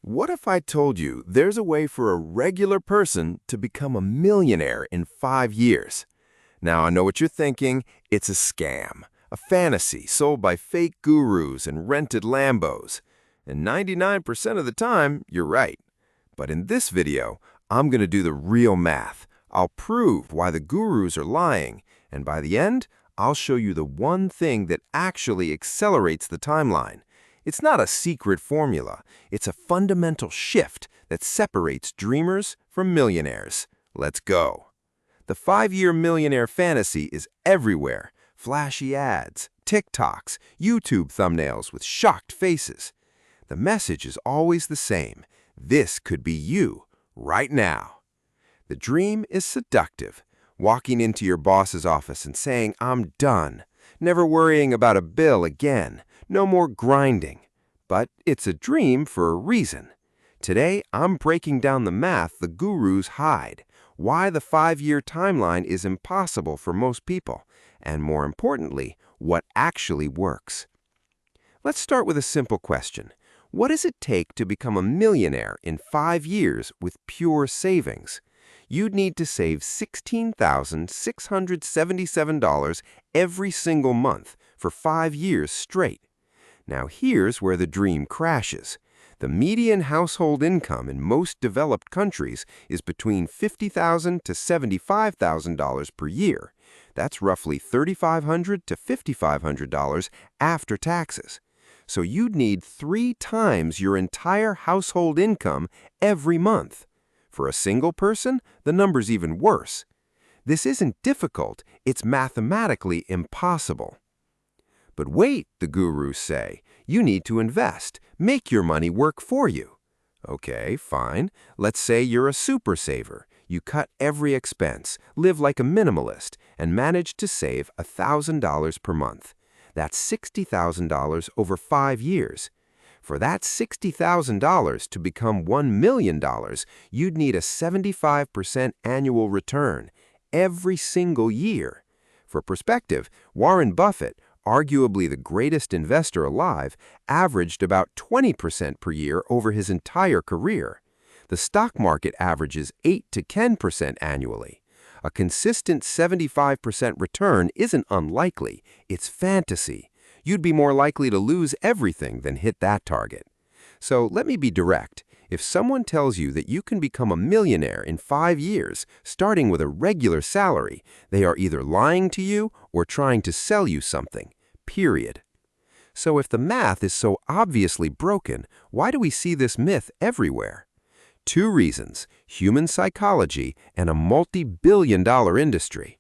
What if I told you there's a way for a regular person to become a millionaire in 5 years? Now, I know what you're thinking. It's a scam, a fantasy sold by fake gurus and rented Lambos. And 99% of the time, you're right. But in this video, I'm going to do the real math. I'll prove why the gurus are lying. And by the end, I'll show you the one thing that actually accelerates the timeline. It's not a secret formula. It's a fundamental shift that separates dreamers from millionaires. Let's go. The 5-year millionaire fantasy is everywhere. Flashy ads, TikToks, YouTube thumbnails with shocked faces. The message is always the same. This could be you, right now. The dream is seductive. Walking into your boss's office and saying, "I'm done," never worrying about a bill again, no more grinding. But it's a dream for a reason. Today, I'm breaking down the math the gurus hide, why the 5-year timeline is impossible for most people, and more importantly, what actually works. Let's start with a simple question. What does it take to become a millionaire in 5 years with pure savings? You'd need to save $16,677 every single month for 5 years straight. Now here's where the dream crashes. The median household income in most developed countries is between $50,000 to $75,000 per year. That's roughly $3,500 to $5,500 after taxes. So you'd need 3 times your entire household income every month. For a single person, the number's even worse. This isn't difficult, it's mathematically impossible. But wait, the gurus say, you need to invest, make your money work for you. Okay, fine. Let's say you're a super saver. You cut every expense, live like a minimalist, and manage to save $1,000 per month. That's $60,000 over 5 years. For that $60,000 to become $1 million, you'd need a 75% annual return every single year. For perspective, Warren Buffett, arguably the greatest investor alive, averaged about 20% per year over his entire career. The stock market averages 8 to 10% annually. A consistent 75% return isn't unlikely, it's fantasy. You'd be more likely to lose everything than hit that target. So let me be direct. If someone tells you that you can become a millionaire in 5 years, starting with a regular salary, they are either lying to you or trying to sell you something, period. So if the math is so obviously broken, why do we see this myth everywhere? 2 reasons: human psychology and a multi-billion-dollar industry.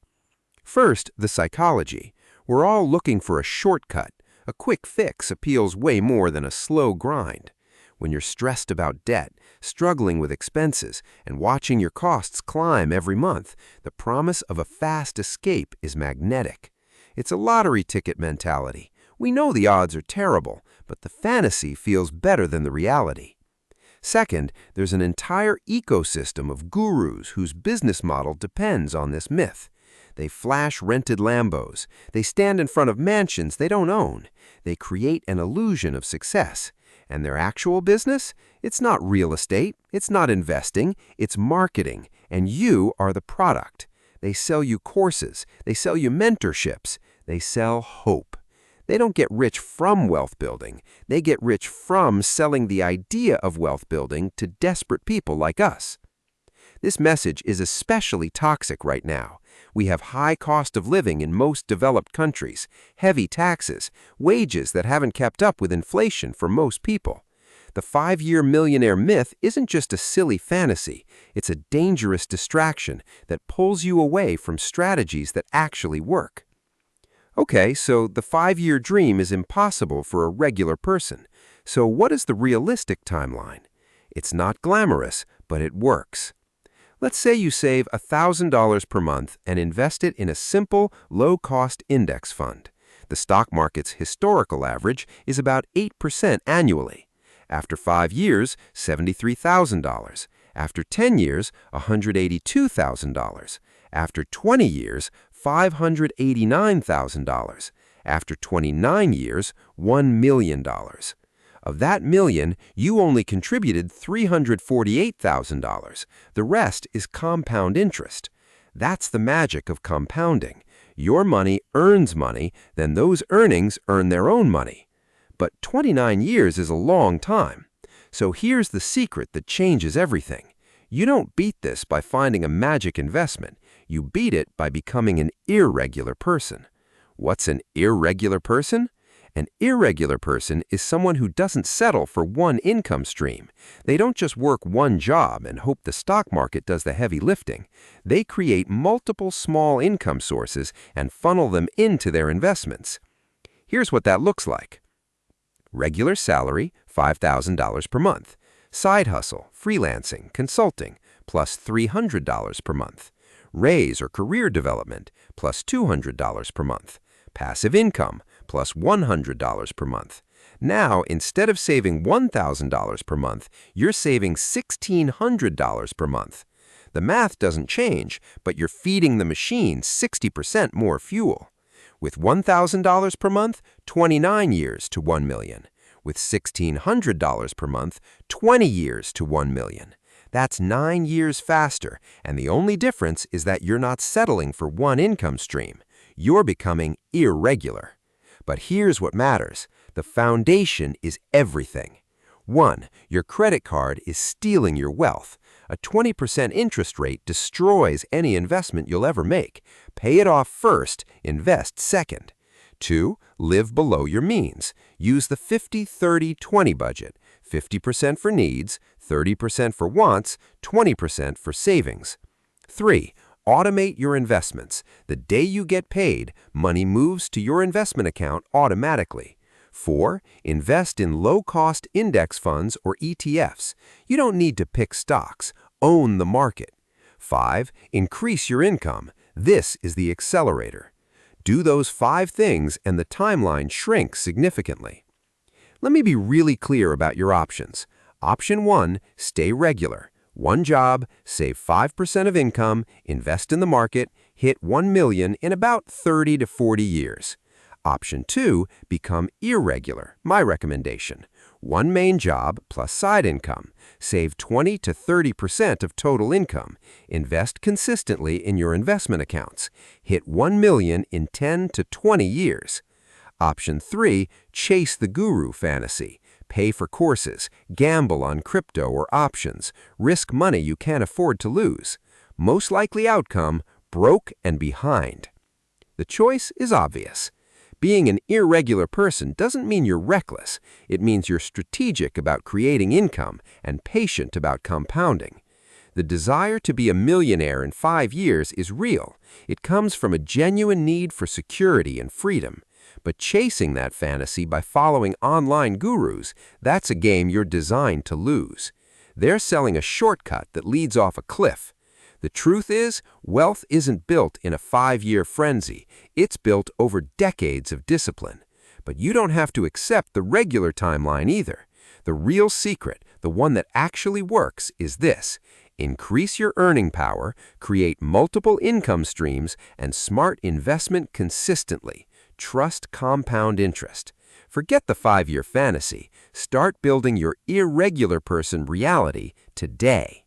First, the psychology. We're all looking for a shortcut. A quick fix appeals way more than a slow grind. When you're stressed about debt, struggling with expenses, and watching your costs climb every month, the promise of a fast escape is magnetic. It's a lottery ticket mentality. We know the odds are terrible, but the fantasy feels better than the reality. Second, there's an entire ecosystem of gurus whose business model depends on this myth. They flash rented Lambos. They stand in front of mansions they don't own. They create an illusion of success. And their actual business? It's not real estate. It's not investing. It's marketing. And you are the product. They sell you courses. They sell you mentorships. They sell hope. They don't get rich from wealth building. They get rich from selling the idea of wealth building to desperate people like us. This message is especially toxic right now. We have high cost of living in most developed countries, heavy taxes, wages that haven't kept up with inflation for most people. The 5-year millionaire myth isn't just a silly fantasy. It's a dangerous distraction that pulls you away from strategies that actually work. Okay, so the 5-year dream is impossible for a regular person. So what is the realistic timeline? It's not glamorous, but it works. Let's say you save $1,000 per month and invest it in a simple, low-cost index fund. The stock market's historical average is about 8% annually. After 5 years, $73,000. After 10 years, $182,000. After 20 years, $589,000. After 29 years, $1 million. Of that million, you only contributed $348,000. The rest is compound interest. That's the magic of compounding. Your money earns money, then those earnings earn their own money. But 29 years is a long time. So here's the secret that changes everything. You don't beat this by finding a magic investment. You beat it by becoming an irregular person. What's an irregular person? An irregular person is someone who doesn't settle for one income stream. They don't just work one job and hope the stock market does the heavy lifting. They create multiple small income sources and funnel them into their investments. Here's what that looks like. Regular salary, $5,000 per month. Side hustle, freelancing, consulting, plus $300 per month. Raise or career development, plus $200 per month. Passive income, plus $100 per month. Now, instead of saving $1,000 per month, you're saving $1,600 per month. The math doesn't change, but you're feeding the machine 60% more fuel. With $1,000 per month, 29 years to $1 million. With $1,600 per month, 20 years to $1 million. That's 9 years faster, and the only difference is that you're not settling for one income stream. You're becoming irregular. But here's what matters. The foundation is everything. 1. Your credit card is stealing your wealth. A 20% interest rate destroys any investment you'll ever make. Pay it off first, invest second. 2. Live below your means. Use the 50-30-20 budget. 50% for needs, 30% for wants, 20% for savings. 3. Automate your investments. The day you get paid, money moves to your investment account automatically. 4. Invest in low-cost index funds or ETFs. You don't need to pick stocks. Own the market. 5. Increase your income. This is the accelerator. Do those 5 things and the timeline shrinks significantly. Let me be really clear about your options. Option 1, stay regular. One job, save 5% of income, invest in the market, hit $1 million in about 30 to 40 years. Option 2, become irregular, my recommendation. One main job plus side income. Save 20 to 30% of total income. Invest consistently in your investment accounts. Hit $1 million in 10 to 20 years. Option 3, chase the guru fantasy. Pay for courses, gamble on crypto or options, risk money you can't afford to lose. Most likely outcome, broke and behind. The choice is obvious. Being an irregular person doesn't mean you're reckless. It means you're strategic about creating income and patient about compounding. The desire to be a millionaire in 5 years is real. It comes from a genuine need for security and freedom. But chasing that fantasy by following online gurus, that's a game you're designed to lose. They're selling a shortcut that leads off a cliff. The truth is, wealth isn't built in a 5-year frenzy. It's built over decades of discipline. But you don't have to accept the regular timeline either. The real secret, the one that actually works, is this. Increase your earning power, create multiple income streams, and smart investment consistently. Trust compound interest. Forget the 5-year fantasy. Start building your irregular person reality today.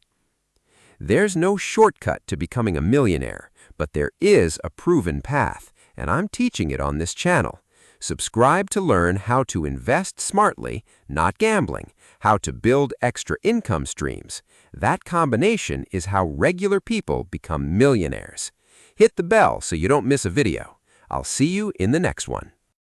There's no shortcut to becoming a millionaire, but there is a proven path, and I'm teaching it on this channel. Subscribe to learn how to invest smartly, not gambling, how to build extra income streams. That combination is how regular people become millionaires. Hit the bell so you don't miss a video. I'll see you in the next one.